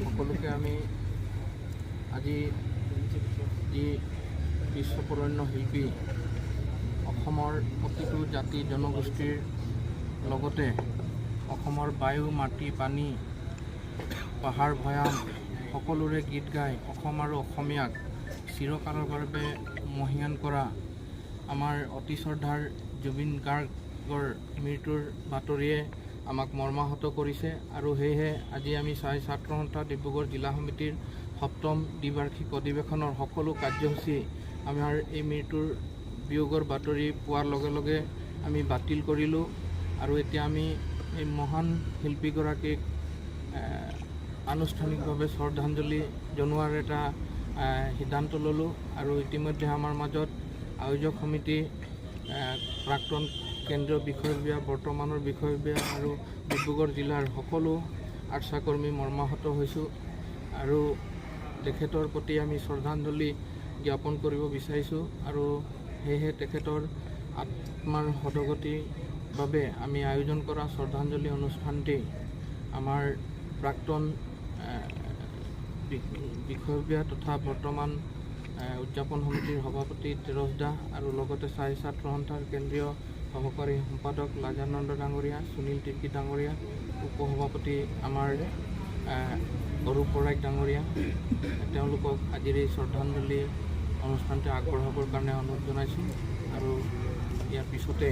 সকলোকে আমি আজি যি বিশ্ববৰেণ্য শিল্পী অসমৰ প্ৰতিটো জাতি জনগোষ্ঠীৰ লগতে অসমৰ বায়ু মাটি পানী পাহাৰ ভৈয়াম সকলোৰে গীত গাই অসম আৰু অসমীয়াক চিৰকালৰ বাবে মহীয়ান কৰা আমাৰ অতি শ্ৰদ্ধাৰ জুবিন গাৰ্গৰ মৃত্যুৰ বাতৰিয়ে আমাক মৰ্মাহত কৰিছে আৰু সেয়েহে আজি আমি ছাত্ৰ সন্থা ডিব্ৰুগড় জিলা সমিতিৰ ৭ম দ্বিবাৰ্ষিক অধিৱেশনৰ সকলো কাৰ্যসূচী আমাৰ এই মৃত্যুৰ বিয়োগৰ বাতৰি পোৱাৰ লগে লগে আমি বাতিল কৰিলোঁ আৰু এতিয়া আমি এই মহান শিল্পীগৰাকীক আনুষ্ঠানিকভাৱে শ্ৰদ্ধাঞ্জলি জনোৱাৰ এটা সিদ্ধান্ত ল'লোঁ আৰু ইতিমধ্যে আমাৰ মাজত আয়োজক সমিতি প্ৰাক্তন কেন্দ্ৰীয় বিষয়ববীয়া বৰ্তমানৰ বিষয়ববীয়া আৰু ডিব্ৰুগড় জিলাৰ সকলো আশাকৰ্মী মৰ্মাহত হৈছোঁ আৰু তেখেতৰ প্ৰতি আমি শ্ৰদ্ধাঞ্জলি জ্ঞাপন কৰিব বিচাৰিছোঁ আৰু সেয়েহে তেখেতৰ আত্মাৰ সদগতিৰ বাবে আমি আয়োজন কৰা শ্ৰদ্ধাঞ্জলি অনুষ্ঠানটি আমাৰ প্ৰাক্তন বিষয়ববীয়া তথা বৰ্তমান উদযাপন সমিতিৰ সভাপতি তেৰছ দা আৰু লগতে ছাত্ৰ সন্থাৰ কেন্দ্ৰীয় সহকাৰী সম্পাদক লাজানন্দ ডাঙৰীয়া সুনীল তিৰ্কী ডাঙৰীয়া উপসভাপতি আমাৰ অৰূপ বৰাইক ডাঙৰীয়া তেওঁলোকক আজিৰ এই শ্ৰদ্ধাঞ্জলি অনুষ্ঠানটো আগবঢ়াবৰ কাৰণে অনুৰোধ জনাইছোঁ আৰু ইয়াৰ পিছতে